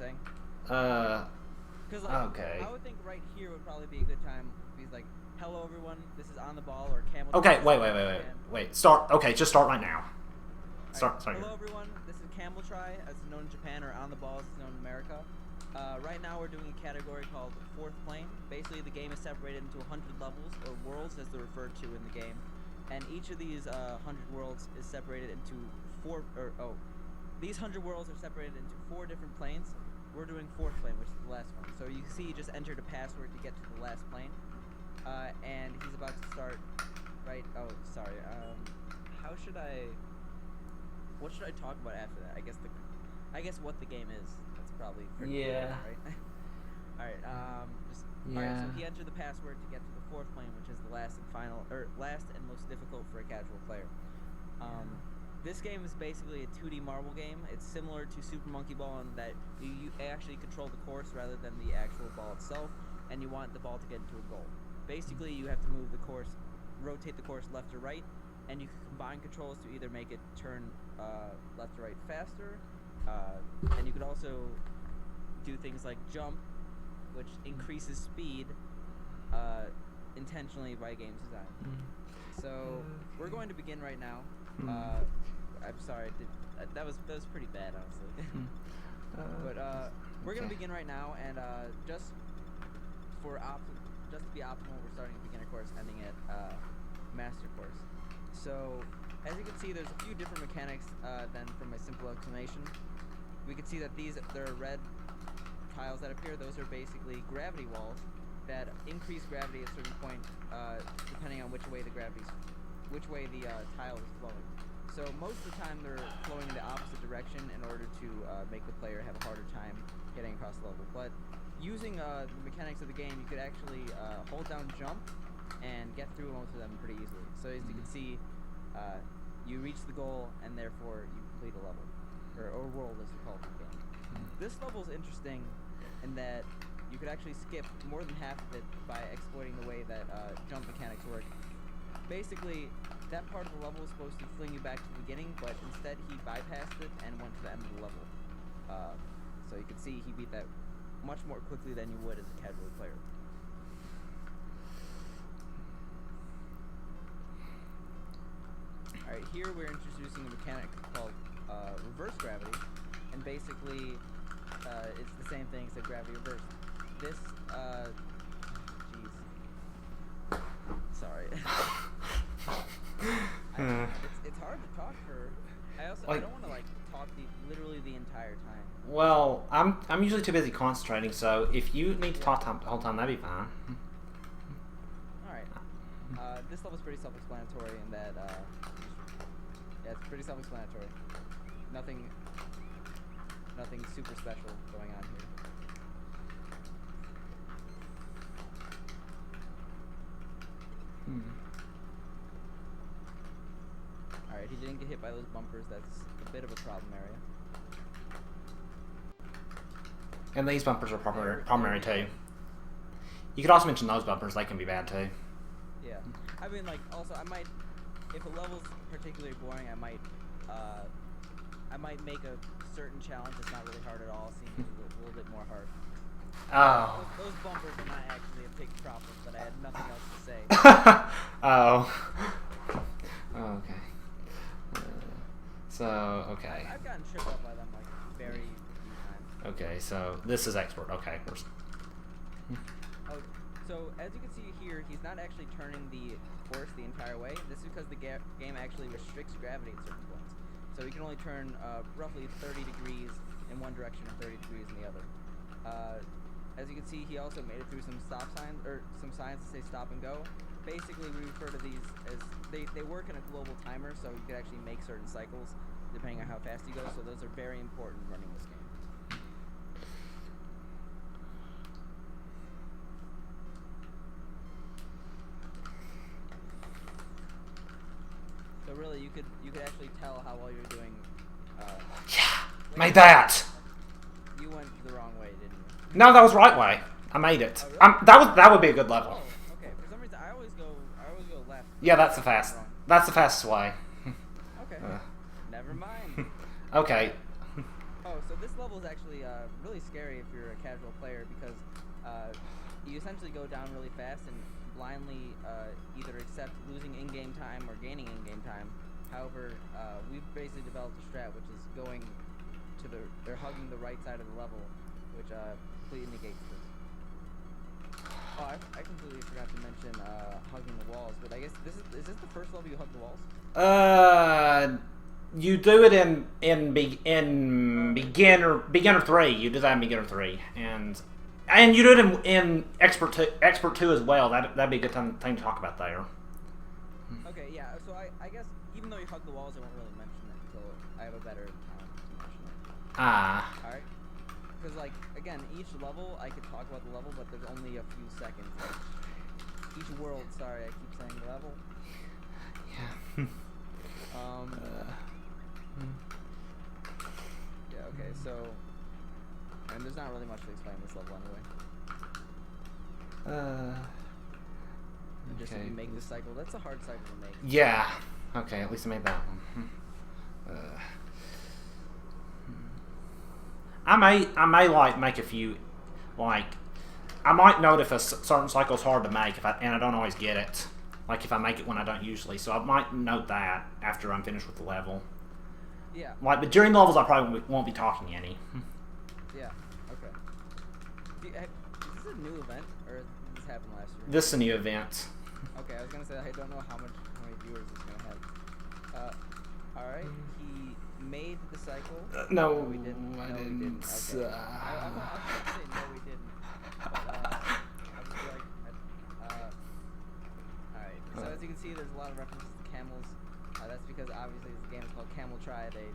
I'm saying? Because Okay. I would think right here would probably be a good time. He's like, "Hello everyone, this is On the Ball or Camel." Okay, wait. Start. Okay, just start right now. Start. Hello everyone, this is Camel Try, as known in Japan, or On the Ball, as known in America. Right now we're doing a category called Fourth Plane. Basically, the game is separated into 100 levels, or worlds as they're referred to in the game. And each of these 100 worlds is separated into these 100 worlds are separated into 4 different planes. We're doing Fourth Plane, which is the last one. So you see he just entered a password to get to the last plane. And he's about to start, right? Oh, sorry. What should I talk about after that? I guess what the game is. That's probably pretty clear, right? Alright, Alright, so he entered the password to get to the Fourth Plane, which is the last and most difficult for a casual player. This game is basically a 2D marble game. It's similar to Super Monkey Ball in that you actually control the course rather than the actual ball itself, and you want the ball to get into a goal. Basically, you have to move the course, rotate the course left or right, and you can combine controls to either make it turn left or right faster, and you could also do things like jump, which increases speed intentionally by game's design. So we're going to begin right now. I'm sorry, that was pretty bad, honestly. But we're gonna begin right now, and just to be optimal, we're starting at beginner course, ending at master course. So as you can see, there's a few different mechanics than from my simple explanation. We can see that there are red tiles that appear. Those are basically gravity walls that increase gravity at a certain point, depending on which way the tile is flowing. So most of the time they're flowing in the opposite direction in order to make the player have a harder time getting across the level. But using the mechanics of the game, you could actually hold down jump and get through most of them pretty easily. So as you can see, you reach the goal and therefore you complete a level, or world as you call it in the game. This level is interesting in that you could actually skip more than half of it by exploiting the way that jump mechanics work. Basically, that part of the level is supposed to fling you back to the beginning, but instead he bypassed it and went to the end of the level. So you can see he beat that much more quickly than you would as a casual player. Alright, here we're introducing a mechanic called reverse gravity, and basically it's the same thing except gravity reversed. This, jeez. Sorry. It's hard to talk for. I don't want to talk literally the entire time. Well, I'm usually too busy concentrating, so if you need to talk the whole time, that'd be fine. Alright. This level's pretty self-explanatory in that, yeah, it's pretty self-explanatory. Nothing super special going on here. Alright, he didn't get hit by those bumpers. That's a bit of a problem area. And these bumpers are primary too. You could also mention those bumpers; they can be bad too. Yeah, I mean, also I might, if a level's particularly boring, I might make a certain challenge that's not really hard at all seem a little bit more hard. Oh. Those bumpers are not actually a big problem, but I had nothing else to say. Oh. Okay. Okay. I've gotten tripped up by them very few times. Okay, so this is expert. Okay. Oh, so as you can see here, he's not actually turning the course the entire way. This is because the game actually restricts gravity at certain points. So you can only turn roughly 30 degrees in one direction and 30 degrees in the other. As you can see, he also made it through some stop signs, or some signs that say stop and go. Basically, we refer to these as, they work in a global timer, so you could actually make certain cycles depending on how fast you go, so those are very important running this game. So really, you could actually tell how well you're doing. Yeah, made that. You went the wrong way, didn't you? No, that was the right way. I made it. Oh, really? That would be a good level. Oh, okay. For some reason, I always go left. Yeah, that's the fastest way. Okay. Never mind. Okay. Oh, so this level is actually really scary if you're a casual player because you essentially go down really fast and blindly either accept losing in-game time or gaining in-game time. However, we've basically developed a strat which is going to they're hugging the right side of the level, which completely negates this. Oh, I completely forgot to mention hugging the walls, but I guess is this the first level you hug the walls? You do it in beginner 3. You do that in beginner 3, and you do it in expert 2 as well. That'd be a good thing to talk about there. Okay, yeah. So I guess even though you hug the walls, I won't really mention it until I have a better time to mention it. Ah. All right. Because like again, each level I could talk about the level, but there's only a few seconds. Each world. Sorry, I keep saying level. Yeah. Yeah, okay, so and there's not really much to explain this level anyway. Just if you make this cycle, that's a hard cycle to make. Yeah. Okay, at least I made that one. I may like make a few, like I might note if a certain cycle's hard to make and I don't always get it. Like if I make it when I don't usually, so I might note that after I'm finished with the level. Yeah. Like, but during the levels, I probably won't be talking any. Yeah. Okay. Is this a new event, or did this happen last year? This is a new event. Okay, I was gonna say I don't know how many viewers it's gonna have. All right. He made the cycle. No, we didn't. I No, didn't. we didn't. Okay. I'm not gonna say no, we didn't. But I just feel like. All right. So as you can see, there's a lot of references to camels. That's because obviously this game is called Camel Try. They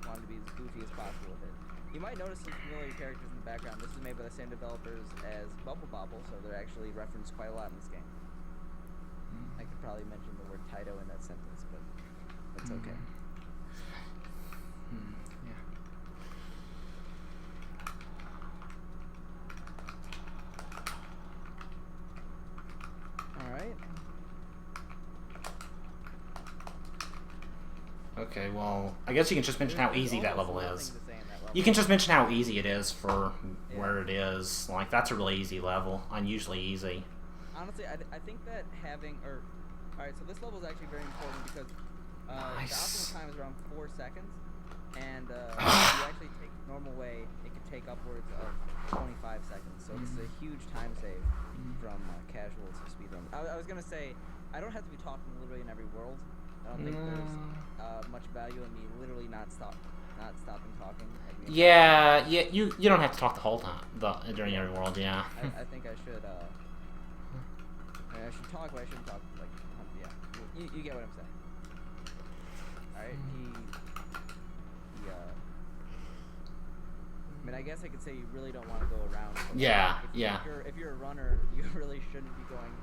wanted to be as goofy as possible with it. You might notice some familiar characters in the background. This is made by the same developers as Bubble Bobble, so they're actually referenced quite a lot in this game. I could probably mention the word Taito in that sentence, but that's okay. Yeah. All right. Okay, well, I guess you can just mention how easy that level Almost is. nothing to say in that level. You can just mention how easy it is for where it is. Like, that's a really easy level. Unusually easy. Honestly, I think that having, alright, so this level is actually very important because the optimal time is around 4 seconds, and if you actually take the normal way, it could take upwards of 25 seconds, so it's a huge time save from casual to speedrun. I was going to say, I don't have to be talking literally in every world. I don't think there's much value in me literally not stopping talking. Like Yeah, you don't have to talk the whole time during every world. Yeah. I think I should. I should talk, but I shouldn't talk. Like, yeah, you get what I'm saying. All right, I mean, I guess I could say you really don't want to go around. Yeah, If you're a runner, you really shouldn't be going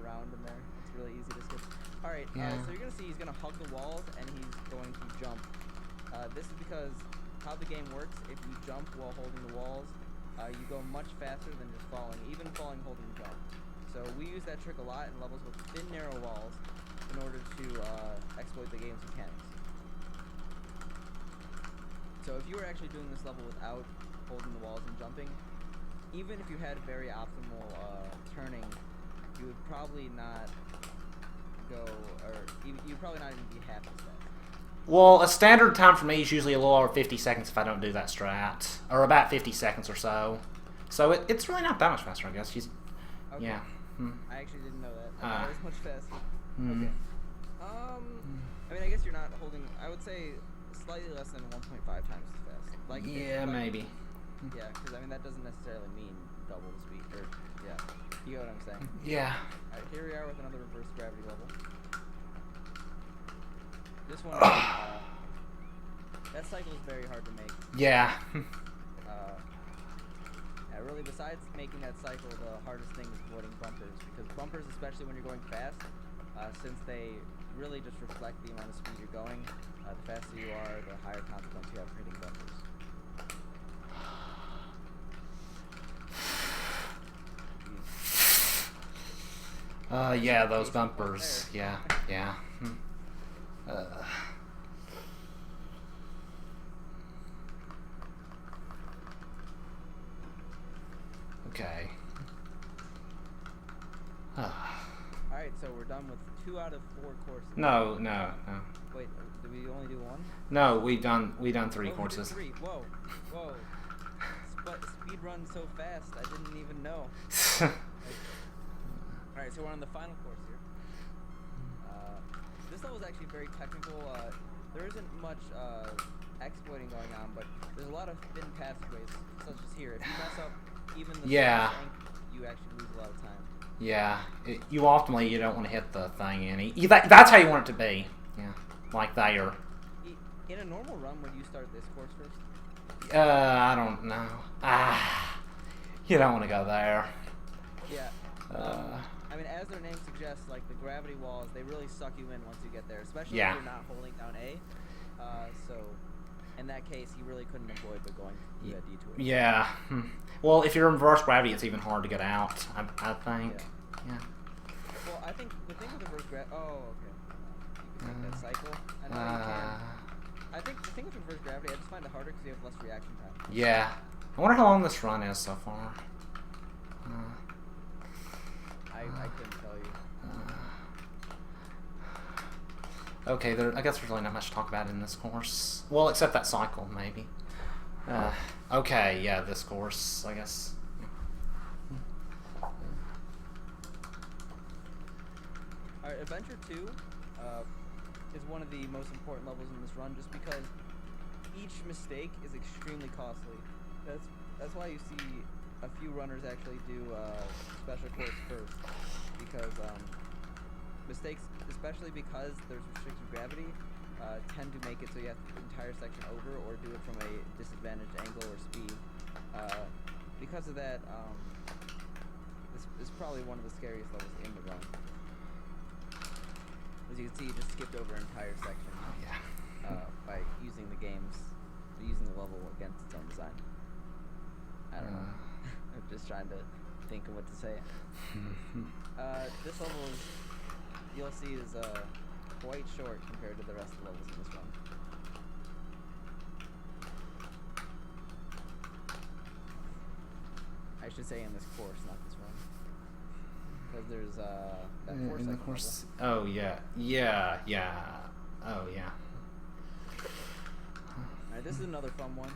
around in there. It's really easy to skip. All right, so you're gonna see he's gonna hug the walls and he's going to jump. This is because how the game works. If you jump while holding the walls, you go much faster than just falling, even falling holding the jump. So we use that trick a lot in levels with thin, narrow walls in order to exploit the game's mechanics. So if you were actually doing this level without holding the walls and jumping, even if you had very optimal turning, you would probably not go, or you'd probably not even be half as fast. Well, a standard time for me is usually a little over 50 seconds if I don't do that strat, or about 50 seconds or so. So it's really not that much faster, I guess. Okay. Yeah. I actually didn't know that. I thought it was much faster. Mm. Okay. I mean, I guess you're not holding. I would say slightly less than 1.5 times as fast. Like. Yeah, maybe. Yeah, because I mean that doesn't necessarily mean double the speed. Or yeah, you get what I'm saying. Yeah. Alright, here we are with another reverse gravity level. This one, that cycle is very hard to make. Yeah. Yeah, really, besides making that cycle, the hardest thing is avoiding bumpers, because bumpers, especially when you're going fast, since they really just reflect the amount of speed you're going, the faster you are, the higher consequence you have for hitting bumpers. Yeah, those bumpers. Yeah. So we're done with 2 out of 4 courses. No. Wait, did we only do 1? No, we done 3 Oh, we did courses. 3. Whoa. Speed run so fast, I didn't even know. Alright, so we're on the final course here. This level is actually very technical. There isn't much exploiting going on, but there's a lot of thin passageways, such as here. If you mess up even the Yeah. smallest angle, you actually lose a lot of time. Yeah, you optimally you don't want to hit the thing any. That's how you want it to be. Yeah, like there. In a normal run, would you start this course first? I don't know. You don't want to go there. Yeah. I mean, as their name suggests, like the gravity walls, they really suck you in once you get there, especially if you're not holding down A. So, in that case, you really couldn't avoid the going through that detour. Yeah. Well, if you're in reverse gravity, it's even hard to get out. I think. Yeah. Well, I think the thing with reverse gravity. Oh, okay. You can make that cycle. I know you can. I think the thing with reverse gravity, I just find it harder because you have less reaction time. Yeah. I wonder how long this run is so far. I couldn't tell you. Okay, I guess there's really not much to talk about in this course. Well, except that cycle, maybe. Okay, yeah, this course, I guess. Alright, Adventure 2 is one of the most important levels in this run, just because each mistake is extremely costly. That's why you see a few runners actually do special course first, because mistakes, especially because there's restricted gravity, tend to make it so you have the entire section over or do it from a disadvantaged angle or speed. Because of that, this is probably one of the scariest levels in the run. As you can see, you just skipped over an entire section by using the level against its own design. I don't know. I'm just trying to think of what to say. This level is, you'll see, is quite short compared to the rest of the levels in this run. I should say in this course, not this run. Because there's that In the course. level. Oh yeah. Oh yeah. Alright, this is another fun one.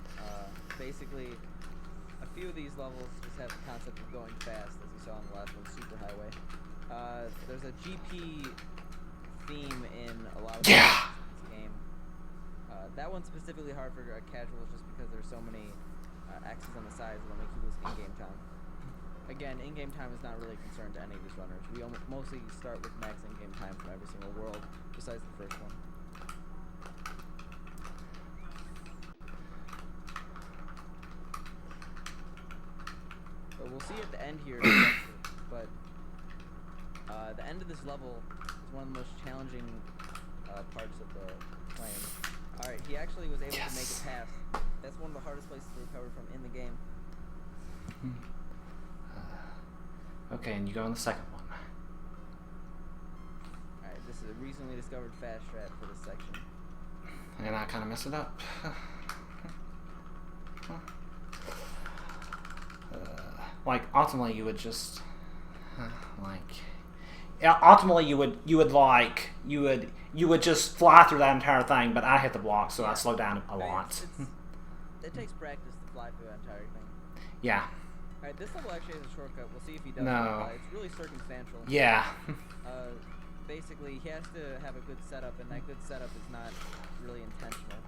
Basically, a few of these levels just have the concept of going fast, as you saw in the last one, Super Highway. There's a GP theme in a lot of this game. That one's specifically hard for casuals just because there's so many X's on the sides that'll make you lose in-game time. Again, in-game time is not really a concern to any of these runners. We mostly start with max in-game time from every single world, besides the first one. But we'll see at the end here, but the end of this level is one of the most challenging parts of the claim. Alright, he actually was able to make it past. That's one of the hardest places to recover from in the game. Okay, and you go on the second one. Alright, this is a recently discovered fast strat for this section. And I kind of messed it up. Like ultimately, you would just ultimately you would just fly through that entire thing. But I hit the block, so I slowed down a lot. It takes practice to fly through that entire thing. Yeah. Alright, this level actually has a shortcut. We'll see if he does. No. It's really circumstantial. Yeah. Basically, he has to have a good setup, and that good setup is not really intentional.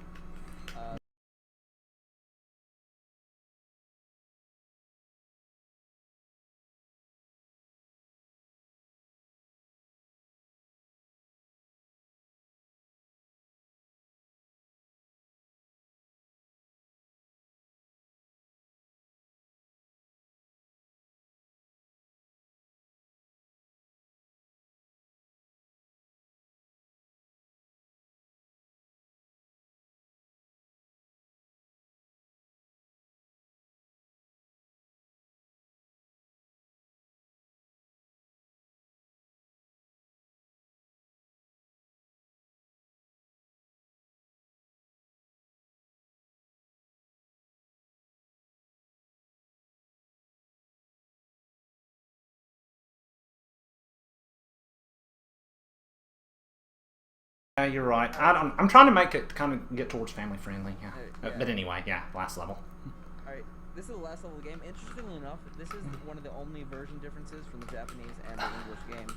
Yeah, you're right. I'm trying to make it kind of get towards family friendly. Yeah. Yeah. But anyway, yeah, last level. Alright, this is the last level of the game. Interestingly enough, this is one of the only version differences from the Japanese and the English game.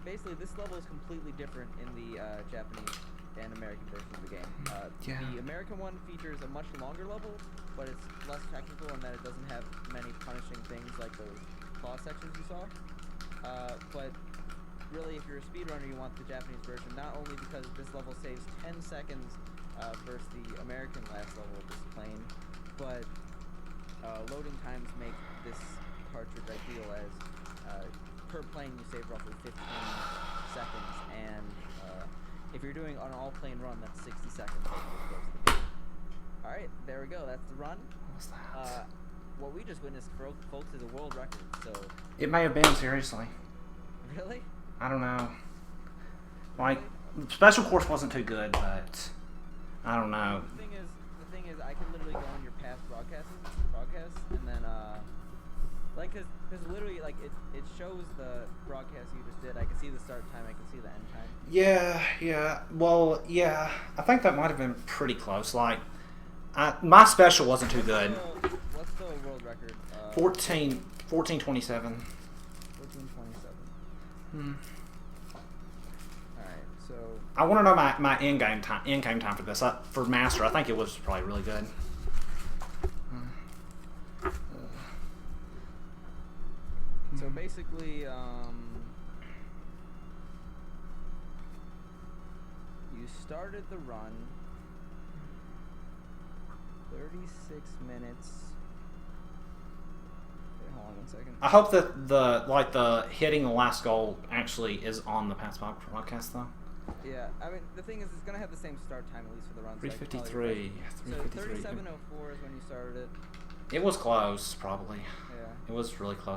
Basically, this level is completely different in the Japanese and American version of the game. Yeah. The American one features a much longer level, but it's less technical in that it doesn't have many punishing things like those claw sections you saw. But really, if you're a speedrunner, you want the Japanese version, not only because this level saves 10 seconds versus the American last level of this plane, but loading times make this cartridge ideal as per plane you save roughly 15 seconds, and if you're doing an all-plane run, that's 60 seconds. Alright, there we go, that's the run. What was that? What we just witnessed, folks, is a world record, so... It may have been, seriously. Really? I don't know. Like, special course wasn't too good, but I don't know. The thing is, I can literally go on your past broadcasts, and then, like, cause literally, like, it shows the broadcast you just did. I can see the start time, I can see the end time. Yeah. Well, yeah. I think that might have been pretty close. Like, my special wasn't too good. What's the world record? 14:27. 14:27. Hmm. Alright, so... I want to know my in-game time for this. For Master, I think it was probably really good. So basically, you started the run 36 minutes. Wait, hold on one second. I hope that the hitting the last goal actually is on the past broadcast though. Yeah, I mean the thing is, it's gonna have the same start time at least for the run. 3:53. So 37:04 is when you started it. It was close, probably. Yeah. It was really close.